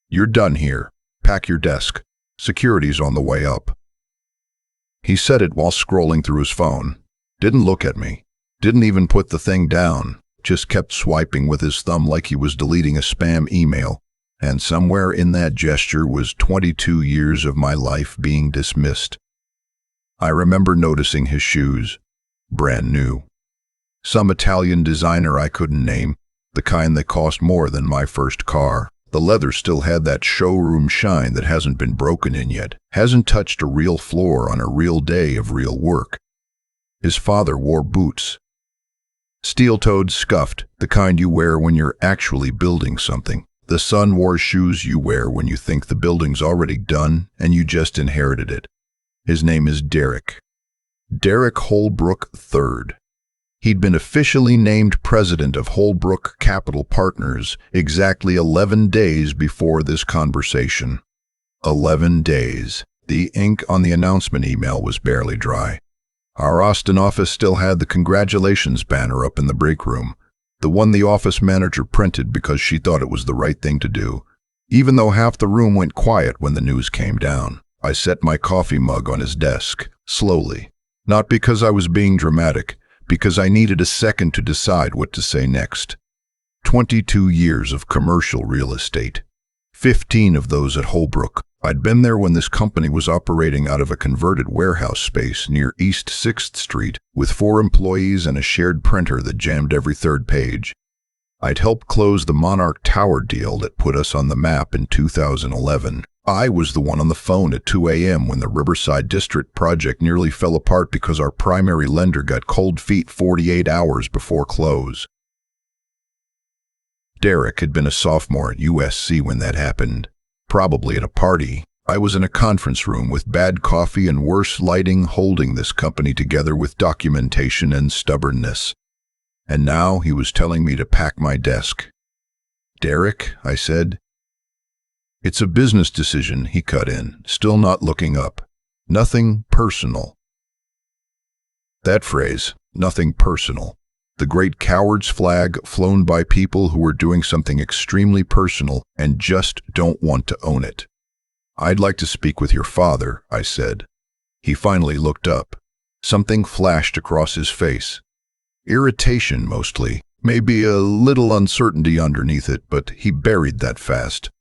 "You're done here. Pack your desk. Security's on the way up." He said it while scrolling through his phone. Didn't look at me. Didn't even put the thing down. Just kept swiping with his thumb like he was deleting a spam email. And somewhere in that gesture was 22 years of my life being dismissed. I remember noticing his shoes. Brand new. Some Italian designer I couldn't name, the kind that cost more than my first car. The leather still had that showroom shine that hasn't been broken in yet, hasn't touched a real floor on a real day of real work. His father wore boots. Steel-toed scuffed, the kind you wear when you're actually building something. The son wore shoes you wear when you think the building's already done and you just inherited it. His name is Derek. Derek Holbrook III. He'd been officially named president of Holbrook Capital Partners exactly 11 days before this conversation. 11 days. The ink on the announcement email was barely dry. Our Austin office still had the congratulations banner up in the break room, the one the office manager printed because she thought it was the right thing to do. Even though half the room went quiet when the news came down, I set my coffee mug on his desk, slowly. Not because I was being dramatic, because I needed a second to decide what to say next. 22 years of commercial real estate. 15 of those at Holbrook. I'd been there when this company was operating out of a converted warehouse space near East 6th Street with 4 employees and a shared printer that jammed every third page. I'd helped close the Monarch Tower deal that put us on the map in 2011. I was the one on the phone at 2 a.m. when the Riverside District project nearly fell apart because our primary lender got cold feet 48 hours before close. Derek had been a sophomore at USC when that happened. Probably at a party. I was in a conference room with bad coffee and worse lighting, holding this company together with documentation and stubbornness. And now he was telling me to pack my desk. "Derek," I said. "It's a business decision," he cut in, still not looking up. "Nothing personal." That phrase, "nothing personal," the great coward's flag flown by people who were doing something extremely personal and just don't want to own it. "I'd like to speak with your father," I said. He finally looked up. Something flashed across his face. Irritation mostly, maybe a little uncertainty underneath it, but he buried that fast.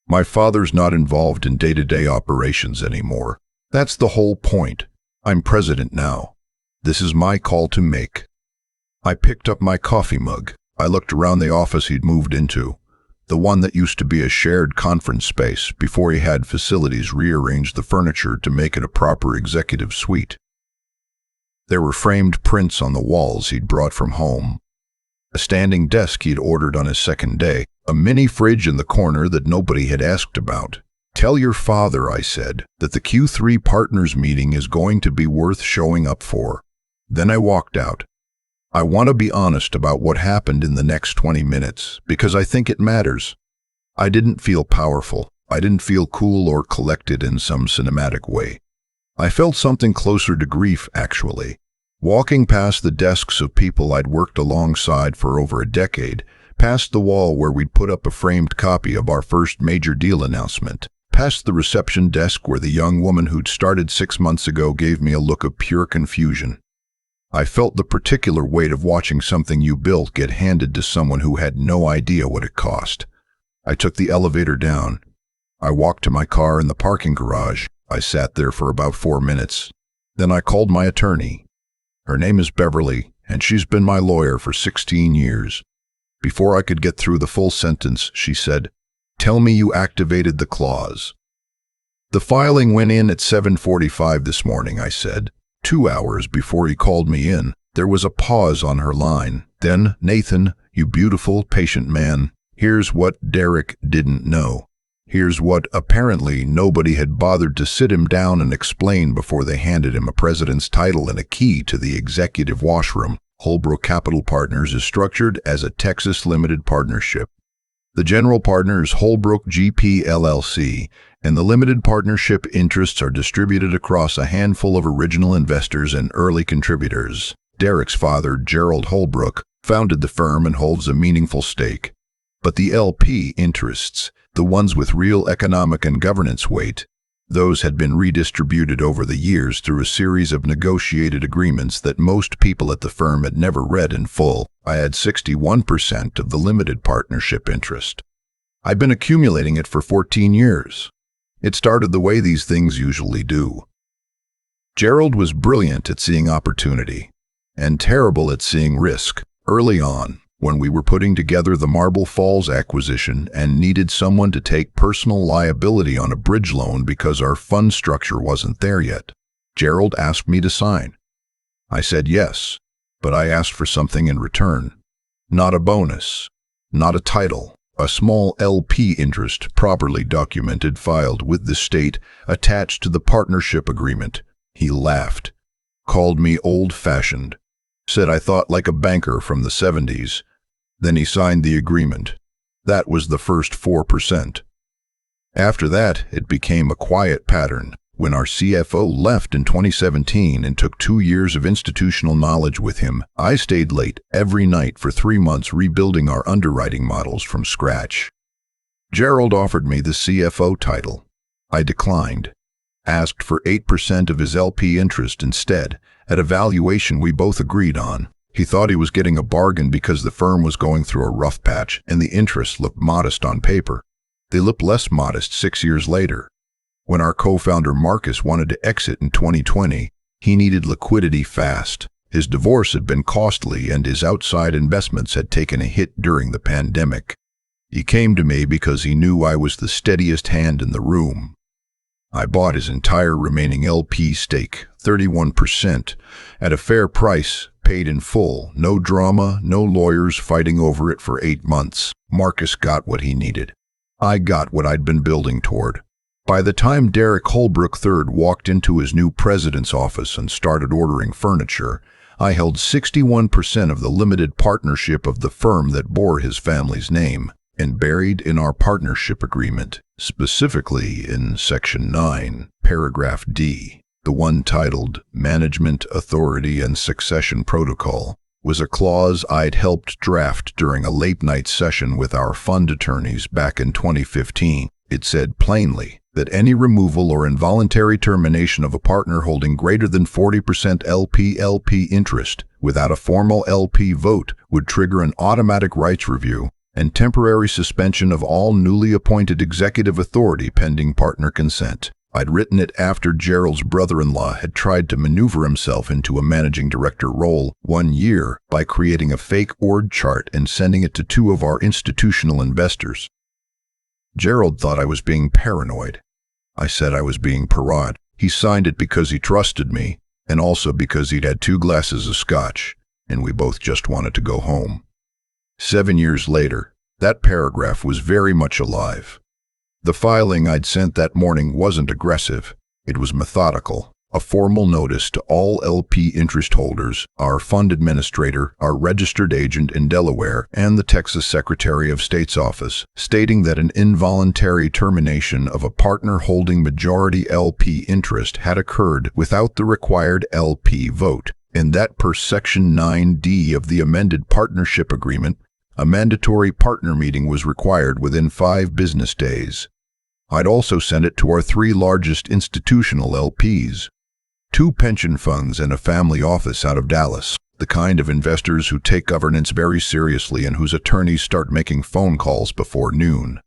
"My father's not involved in day-to-day operations anymore. That's the whole point. I'm president now. This is my call to make." I picked up my coffee mug. I looked around the office he'd moved into, the one that used to be a shared conference space before he had facilities rearrange the furniture to make it a proper executive suite. There were framed prints on the walls he'd brought from home, a standing desk he'd ordered on his second day, a mini fridge in the corner that nobody had asked about. "Tell your father," I said, "that the Q3 partners meeting is going to be worth showing up for." Then I walked out. I want to be honest about what happened in the next 20 minutes, because I think it matters. I didn't feel powerful. I didn't feel cool or collected in some cinematic way. I felt something closer to grief, actually. Walking past the desks of people I'd worked alongside for over a decade, past the wall where we'd put up a framed copy of our first major deal announcement, past the reception desk where the young woman who'd started 6 months ago gave me a look of pure confusion. I felt the particular weight of watching something you built get handed to someone who had no idea what it cost. I took the elevator down. I walked to my car in the parking garage. I sat there for about 4 minutes. Then I called my attorney. Her name is Beverly, and she's been my lawyer for 16 years. Before I could get through the full sentence, she said, "Tell me you activated the clause." "The filing went in at 7:45 this morning," I said. 2 hours before he called me in. There was a pause on her line. Then, "Nathan, you beautiful, patient man, here's what Derek didn't know. Here's what apparently nobody had bothered to sit him down and explain before they handed him a president's title and a key to the executive washroom. Holbrook Capital Partners is structured as a Texas limited partnership. The general partner is Holbrook GP LLC, and the limited partnership interests are distributed across a handful of original investors and early contributors. Derek's father, Gerald Holbrook, founded the firm and holds a meaningful stake. But the LP interests, The ones with real economic and governance weight, those had been redistributed over the years through a series of negotiated agreements that most people at the firm had never read in full. I had 61% of the limited partnership interest. I'd been accumulating it for 14 years. It started the way these things usually do. Gerald was brilliant at seeing opportunity and terrible at seeing risk. Early on, when we were putting together the Marble Falls acquisition and needed someone to take personal liability on a bridge loan because our fund structure wasn't there yet, Gerald asked me to sign. I said yes, but I asked for something in return. Not a bonus, not a title, a small LP interest properly documented, filed with the state, attached to the partnership agreement. He laughed, called me old-fashioned, said I thought like a banker from the 70s. Then he signed the agreement. That was the first 4%. After that, it became a quiet pattern. When our CFO left in 2017 and took 2 years of institutional knowledge with him, I stayed late every night for 3 months rebuilding our underwriting models from scratch. Gerald offered me the CFO title. I declined, asked for 8% of his LP interest instead, at a valuation we both agreed on. He thought he was getting a bargain because the firm was going through a rough patch and the interests looked modest on paper. They looked less modest 6 years later. When our co-founder Marcus wanted to exit in 2020, he needed liquidity fast. His divorce had been costly and his outside investments had taken a hit during the pandemic. He came to me because he knew I was the steadiest hand in the room. I bought his entire remaining LP stake, 31%, at a fair price, paid in full, no drama, no lawyers fighting over it for 8 months. Marcus got what he needed. I got what I'd been building toward. By the time Derek Holbrook III walked into his new president's office and started ordering furniture, I held 61% of the limited partnership of the firm that bore his family's name, and buried in our partnership agreement, specifically in Section 9, Paragraph D, the one titled Management Authority and Succession Protocol, was a clause I'd helped draft during a late-night session with our fund attorneys back in 2015. It said plainly that any removal or involuntary termination of a partner holding greater than 40% LP interest without a formal LP vote would trigger an automatic rights review and temporary suspension of all newly appointed executive authority pending partner consent. I'd written it after Gerald's brother-in-law had tried to maneuver himself into a managing director role 1 year by creating a fake org chart and sending it to 2 of our institutional investors. Gerald thought I was being paranoid. I said I was being parod. He signed it because he trusted me, and also because he'd had 2 glasses of scotch, and we both just wanted to go home. 7 years later, that paragraph was very much alive. The filing I'd sent that morning wasn't aggressive. It was methodical. A formal notice to all LP interest holders, our fund administrator, our registered agent in Delaware, and the Texas Secretary of State's office, stating that an involuntary termination of a partner holding majority LP interest had occurred without the required LP vote, and that per Section 9D of the amended partnership agreement, a mandatory partner meeting was required within 5 business days. I'd also sent it to our 3 largest institutional LPs, 2 pension funds and a family office out of Dallas, the kind of investors who take governance very seriously and whose attorneys start making phone calls before noon.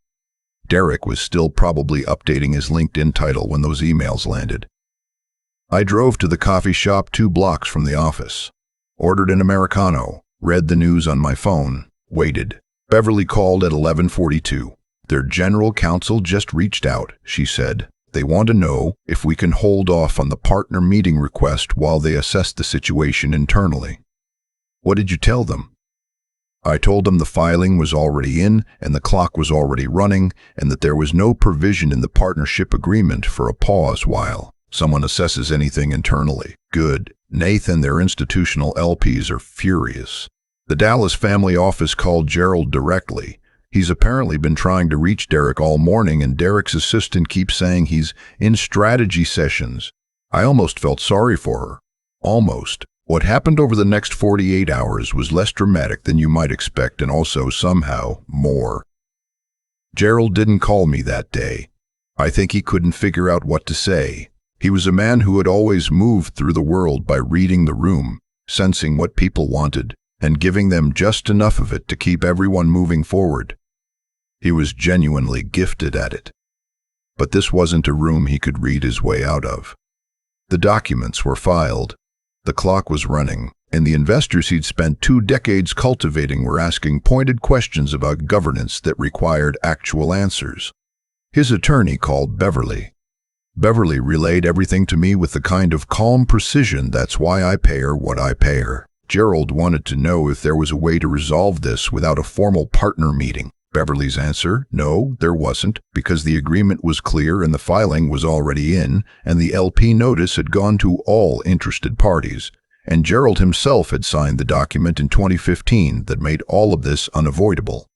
Derek was still probably updating his LinkedIn title when those emails landed. I drove to the coffee shop 2 blocks from the office, ordered an Americano, read the news on my phone, waited. Beverly called at 11:42. Their general counsel just reached out, she said. They want to know if we can hold off on the partner meeting request while they assess the situation internally. What did you tell them? I told them the filing was already in and the clock was already running and that there was no provision in the partnership agreement for a pause while someone assesses anything internally. Good. Nathan and their institutional LPs are furious. The Dallas family office called Gerald directly. He's apparently been trying to reach Derek all morning, and Derek's assistant keeps saying he's in strategy sessions. I almost felt sorry for her. Almost. What happened over the next 48 hours was less dramatic than you might expect, and also somehow more Gerald didn't call me that day. I think he couldn't figure out what to say. He was a man who had always moved through the world by reading the room, sensing what people wanted, and giving them just enough of it to keep everyone moving forward. He was genuinely gifted at it. But this wasn't a room he could read his way out of. The documents were filed, the clock was running, and the investors he'd spent 2 decades cultivating were asking pointed questions about governance that required actual answers. His attorney called Beverly. Beverly relayed everything to me with the kind of calm precision that's why I pay her what I pay her. Gerald wanted to know if there was a way to resolve this without a formal partner meeting. Beverly's answer, no, there wasn't, because the agreement was clear and the filing was already in, and the LP notice had gone to all interested parties, and Gerald himself had signed the document in 2015 that made all of this unavoidable.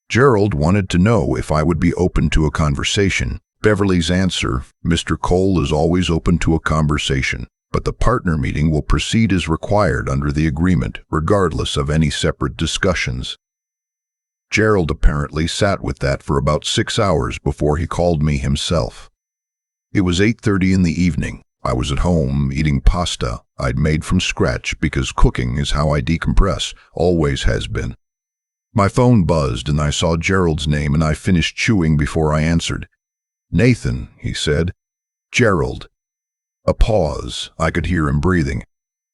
Gerald wanted to know if I would be open to a conversation. Beverly's answer, Mr. Cole is always open to a conversation, but the partner meeting will proceed as required under the agreement, regardless of any separate discussions. Gerald apparently sat with that for about 6 hours before he called me himself. It was 8:30 in the evening. I was at home eating pasta I'd made from scratch because cooking is how I decompress, always has been. My phone buzzed and I saw Gerald's name and I finished chewing before I answered. Nathan, he said. Gerald. A pause. I could hear him breathing.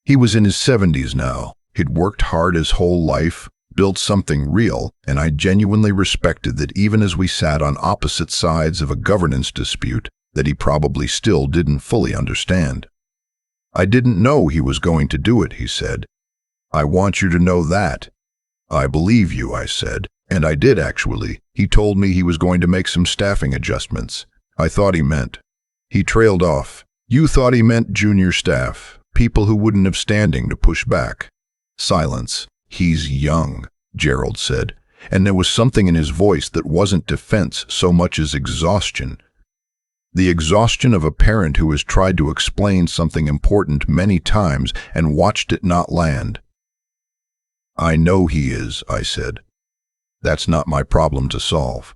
He was in his 70s now. He'd worked hard his whole life, built something real, and I genuinely respected that even as we sat on opposite sides of a governance dispute that he probably still didn't fully understand. I didn't know he was going to do it, he said. I want you to know that. I believe you, I said, and I did actually. He told me he was going to make some staffing adjustments. I thought he meant. He trailed off. You thought he meant junior staff, people who wouldn't have standing to push back. Silence. He's young, Gerald said, and there was something in his voice that wasn't defense so much as exhaustion. The exhaustion of a parent who has tried to explain something important many times and watched it not land. I know he is, I said. That's not my problem to solve.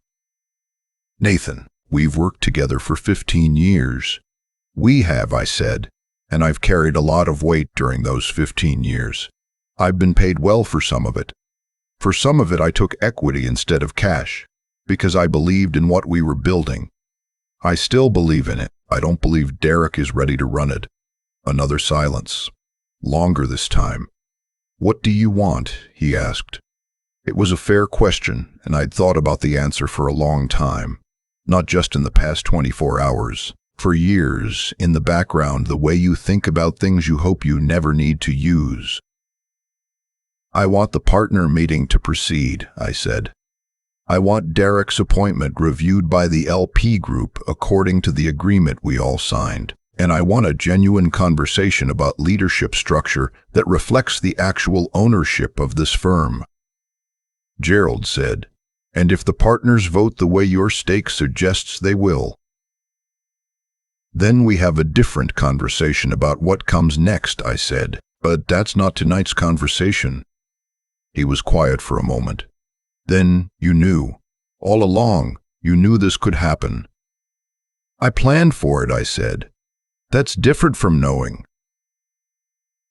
Nathan, we've worked together for 15 years. We have, I said, and I've carried a lot of weight during those 15 years. I've been paid well for some of it. For some of it I took equity instead of cash, because I believed in what we were building. I still believe in it. I don't believe Derek is ready to run it. Another silence. Longer this time. What do you want? He asked. It was a fair question, and I'd thought about the answer for a long time. Not just in the past 24 hours. For years, in the background, the way you think about things you hope you never need to use. I want the partner meeting to proceed, I said. I want Derek's appointment reviewed by the LP group according to the agreement we all signed. And I want a genuine conversation about leadership structure that reflects the actual ownership of this firm. Gerald said, and if the partners vote the way your stake suggests they will, then we have a different conversation about what comes next, I said. But that's not tonight's conversation. He was quiet for a moment. Then you knew. All along, you knew this could happen. I planned for it, I said. That's different from knowing.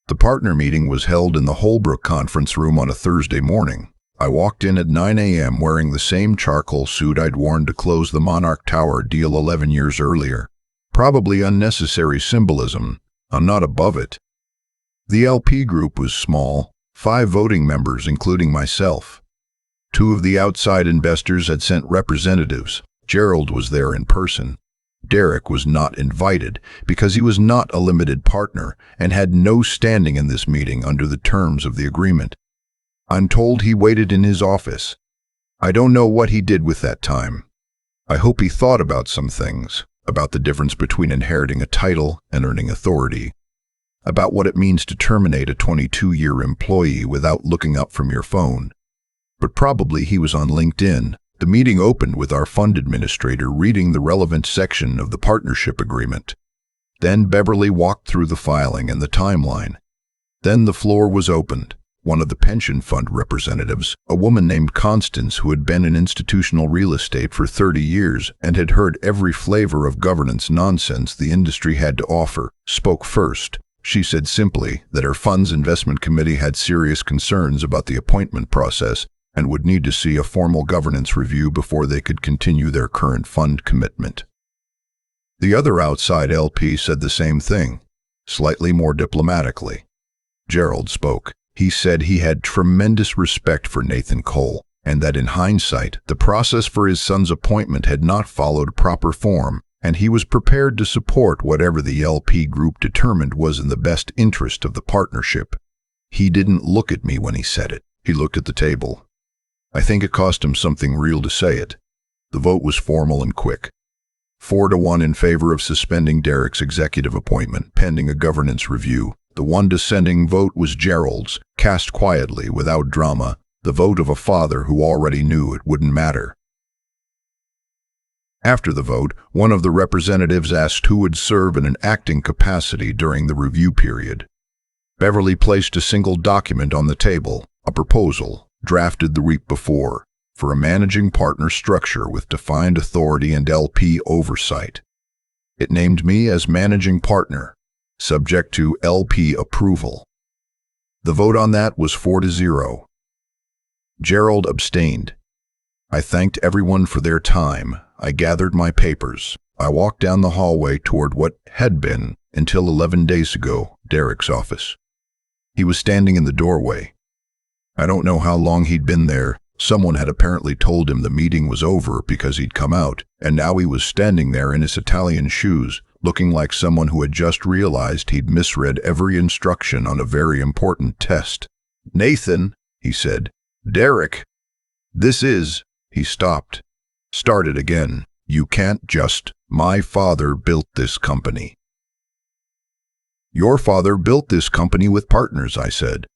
The partner meeting was held in the Holbrook conference room on a Thursday morning. I walked in at 9 a.m. wearing the same charcoal suit I'd worn to close the Monarch Tower deal 11 years earlier. Probably unnecessary symbolism. I'm not above it. The LP group was small, 5 voting members including myself. 2 of the outside investors had sent representatives. Gerald was there in person. Derek was not invited because he was not a limited partner and had no standing in this meeting under the terms of the agreement. I'm told he waited in his office. I don't know what he did with that time. I hope he thought about some things, about the difference between inheriting a title and earning authority, about what it means to terminate a 22-year employee without looking up from your phone. But probably he was on LinkedIn. The meeting opened with our fund administrator reading the relevant section of the partnership agreement. Then Beverly walked through the filing and the timeline. Then the floor was opened. one of the pension fund representatives, a woman named Constance who had been in institutional real estate for 30 years and had heard every flavor of governance nonsense the industry had to offer, spoke first. She said simply that her fund's investment committee had serious concerns about the appointment process and would need to see a formal governance review before they could continue their current fund commitment. The other outside LP said the same thing, slightly more diplomatically. Gerald spoke. He said he had tremendous respect for Nathan Cole, and that in hindsight, the process for his son's appointment had not followed proper form, and he was prepared to support whatever the LP group determined was in the best interest of the partnership. He didn't look at me when he said it. He looked at the table. I think it cost him something real to say it. The vote was formal and quick. 4-1 in favor of suspending Derek's executive appointment, pending a governance review. The one dissenting vote was Gerald's, cast quietly, without drama, the vote of a father who already knew it wouldn't matter. After the vote, one of the representatives asked who would serve in an acting capacity during the review period. Beverly placed a single document on the table, a proposal, drafted the week before, for a managing partner structure with defined authority and LP oversight. It named me as managing partner, subject to LP approval. The vote on that was 4-0. Gerald abstained. I thanked everyone for their time. I gathered my papers. I walked down the hallway toward what had been, until 11 days ago, Derek's office. He was standing in the doorway. I don't know how long he'd been there. Someone had apparently told him the meeting was over because he'd come out, and now he was standing there in his Italian shoes, looking like someone who had just realized he'd misread every instruction on a very important test. "Nathan," he said. "Derek. This is—" He stopped. Started again. "You can't just— My father built this company." "Your father built this company with partners," I said.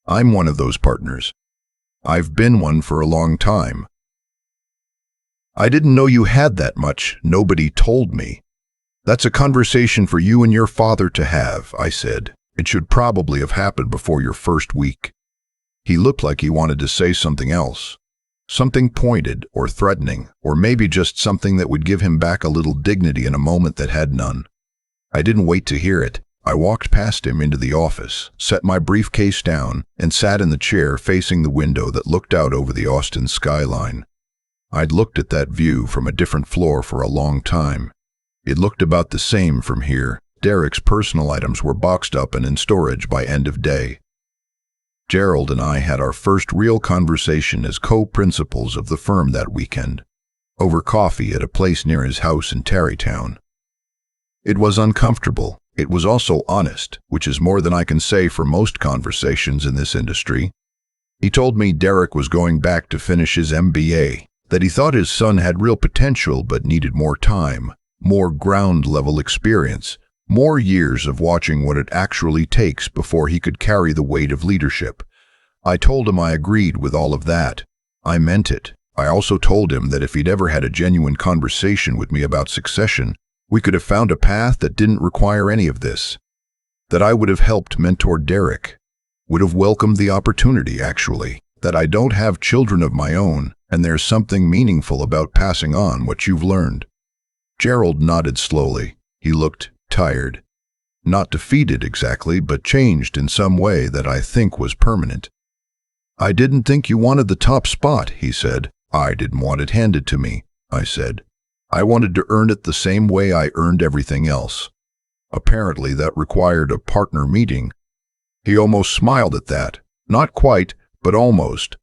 "I'm one of those partners. I've been one for a long time." "I didn't know you had that much. Nobody told me." "That's a conversation for you and your father to have," I said. "It should probably have happened before your first week." He looked like he wanted to say something else. Something pointed or threatening, or maybe just something that would give him back a little dignity in a moment that had none. I didn't wait to hear it. I walked past him into the office, set my briefcase down, and sat in the chair facing the window that looked out over the Austin skyline. I'd looked at that view from a different floor for a long time. It looked about the same from here. Derek's personal items were boxed up and in storage by end of day. Gerald and I had our first real conversation as co-principals of the firm that weekend, over coffee at a place near his house in Tarrytown. It was uncomfortable. It was also honest, which is more than I can say for most conversations in this industry. He told me Derek was going back to finish his MBA, that he thought his son had real potential but needed more time, more ground-level experience, more years of watching what it actually takes before he could carry the weight of leadership. I told him I agreed with all of that. I meant it. I also told him that if he'd ever had a genuine conversation with me about succession, we could have found a path that didn't require any of this. That I would have helped mentor Derek. Would have welcomed the opportunity, actually. That I don't have children of my own, and there's something meaningful about passing on what you've learned. Gerald nodded slowly. He looked tired. Not defeated exactly, but changed in some way that I think was permanent. "I didn't think you wanted the top spot," he said. "I didn't want it handed to me," I said. "I wanted to earn it the same way I earned everything else." Apparently that required a partner meeting. He almost smiled at that. Not quite, but almost.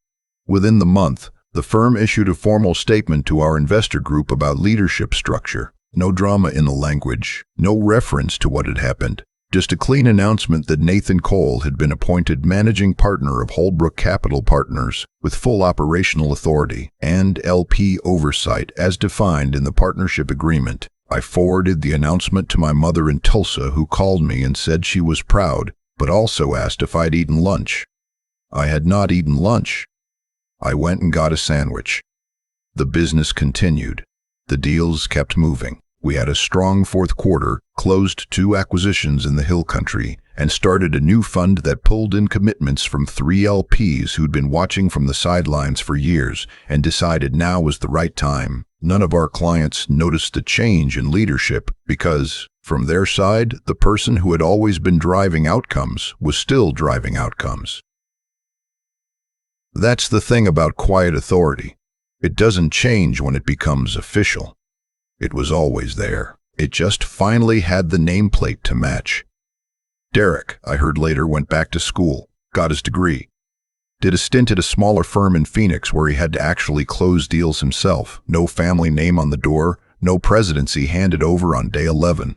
Within the month, the firm issued a formal statement to our investor group about leadership structure. No drama in the language, no reference to what had happened. Just a clean announcement that Nathan Cole had been appointed managing partner of Holbrook Capital Partners with full operational authority and LP oversight as defined in the partnership agreement. I forwarded the announcement to my mother in Tulsa, who called me and said she was proud, but also asked if I'd eaten lunch. I had not eaten lunch. I went and got a sandwich. The business continued. The deals kept moving. We had a strong fourth quarter, closed 2 acquisitions in the Hill Country, and started a new fund that pulled in commitments from 3 LPs who'd been watching from the sidelines for years and decided now was the right time. None of our clients noticed the change in leadership because, from their side, the person who had always been driving outcomes was still driving outcomes. That's the thing about quiet authority. It doesn't change when it becomes official. It was always there. It just finally had the nameplate to match. Derek, I heard later, went back to school, got his degree, did a stint at a smaller firm in Phoenix where he had to actually close deals himself. No family name on the door, no presidency handed over on day 11.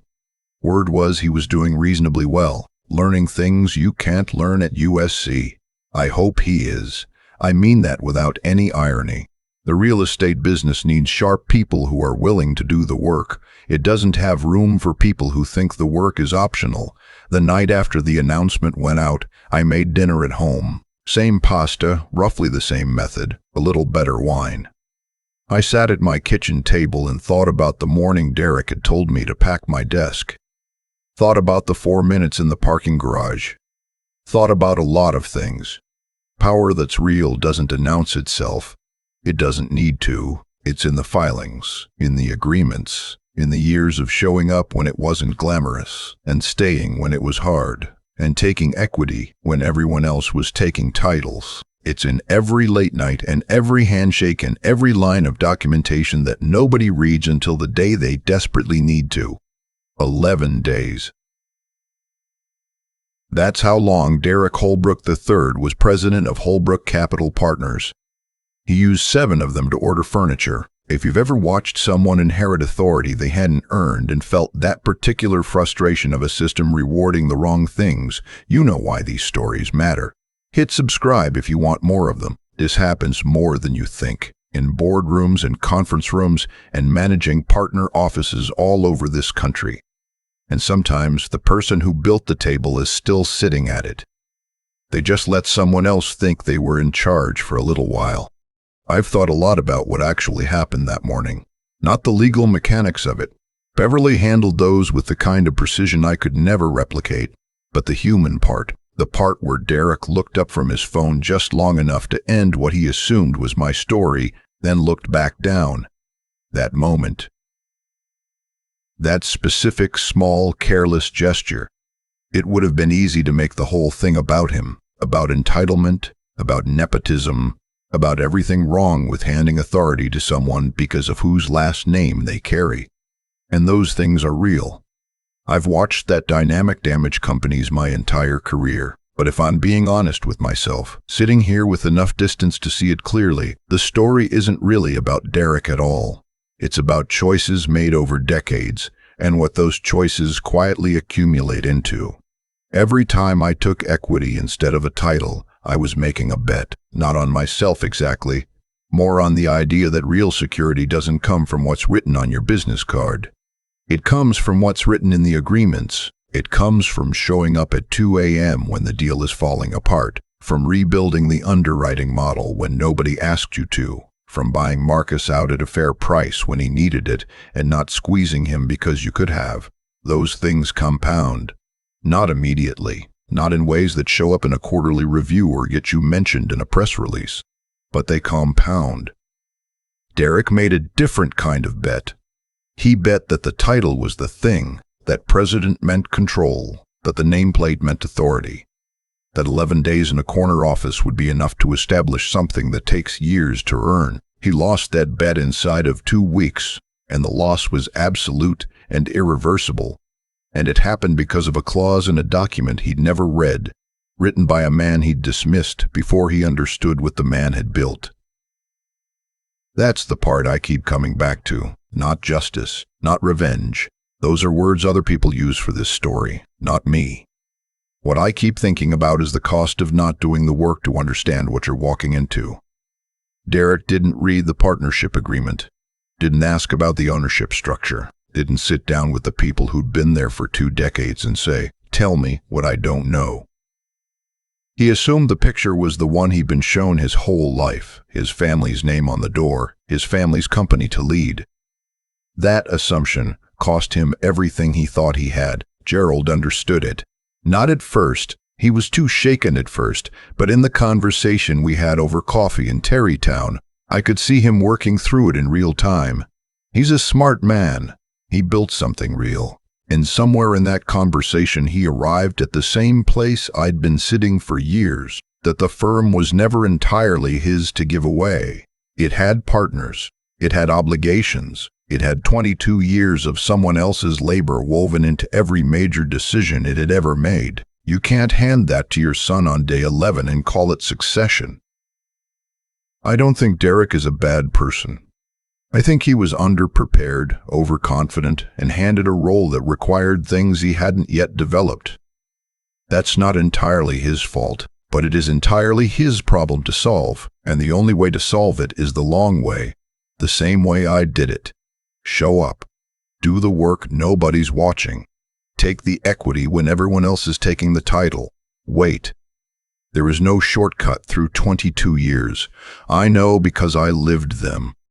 Word was he was doing reasonably well, learning things you can't learn at USC. I hope he is. I mean that without any irony. The real estate business needs sharp people who are willing to do the work. It doesn't have room for people who think the work is optional. The night after the announcement went out, I made dinner at home. Same pasta, roughly the same method, a little better wine. I sat at my kitchen table and thought about the morning Derek had told me to pack my desk. Thought about the 4 minutes in the parking garage. Thought about a lot of things. Power that's real doesn't announce itself. It doesn't need to. It's in the filings, in the agreements, in the years of showing up when it wasn't glamorous, and staying when it was hard, and taking equity when everyone else was taking titles. It's in every late night and every handshake and every line of documentation that nobody reads until the day they desperately need to. 11 days. That's how long Derek Holbrook III was president of Holbrook Capital Partners. He used 7 of them to order furniture. If you've ever watched someone inherit authority they hadn't earned and felt that particular frustration of a system rewarding the wrong things, you know why these stories matter. Hit subscribe if you want more of them. This happens more than you think. In boardrooms and conference rooms and managing partner offices all over this country. And sometimes the person who built the table is still sitting at it. They just let someone else think they were in charge for a little while. I've thought a lot about what actually happened that morning. Not the legal mechanics of it. Beverly handled those with the kind of precision I could never replicate. But the human part, the part where Derek looked up from his phone just long enough to end what he assumed was my story, then looked back down. That moment. That specific, small, careless gesture. It would have been easy to make the whole thing about him, about entitlement, about nepotism, about everything wrong with handing authority to someone because of whose last name they carry. And those things are real. I've watched that dynamic damage companies my entire career. But if I'm being honest with myself, sitting here with enough distance to see it clearly, the story isn't really about Derek at all. It's about choices made over decades and what those choices quietly accumulate into. Every time I took equity instead of a title, I was making a bet, not on myself exactly, more on the idea that real security doesn't come from what's written on your business card. It comes from what's written in the agreements. It comes from showing up at 2 a.m. when the deal is falling apart, from rebuilding the underwriting model when nobody asked you to, from buying Marcus out at a fair price when he needed it and not squeezing him because you could have. Those things compound. Not immediately, not in ways that show up in a quarterly review or get you mentioned in a press release, but they compound. Derek made a different kind of bet. He bet that the title was the thing, that president meant control, that the nameplate meant authority, that 11 days in a corner office would be enough to establish something that takes years to earn. He lost that bet inside of 2 weeks, and the loss was absolute and irreversible. And it happened because of a clause in a document he'd never read, written by a man he'd dismissed before he understood what the man had built. That's the part I keep coming back to. Not justice, not revenge. Those are words other people use for this story, not me. What I keep thinking about is the cost of not doing the work to understand what you're walking into. Derek didn't read the partnership agreement, didn't ask about the ownership structure, didn't sit down with the people who'd been there for 2 decades and say, "Tell me what I don't know." He assumed the picture was the one he'd been shown his whole life, his family's name on the door, his family's company to lead. That assumption cost him everything he thought he had. Gerald understood it. Not at first. He was too shaken at first, but in the conversation we had over coffee in Terrytown, I could see him working through it in real time. He's a smart man. He built something real. And somewhere in that conversation he arrived at the same place I'd been sitting for years, that the firm was never entirely his to give away. It had partners. It had obligations. It had 22 years of someone else's labor woven into every major decision it had ever made. You can't hand that to your son on day 11 and call it succession. I don't think Derek is a bad person. I think he was underprepared, overconfident, and handed a role that required things he hadn't yet developed. That's not entirely his fault, but it is entirely his problem to solve, and the only way to solve it is the long way, the same way I did it. Show up. Do the work nobody's watching. Take the equity when everyone else is taking the title. Wait. There is no shortcut through 22 years. I know because I lived them.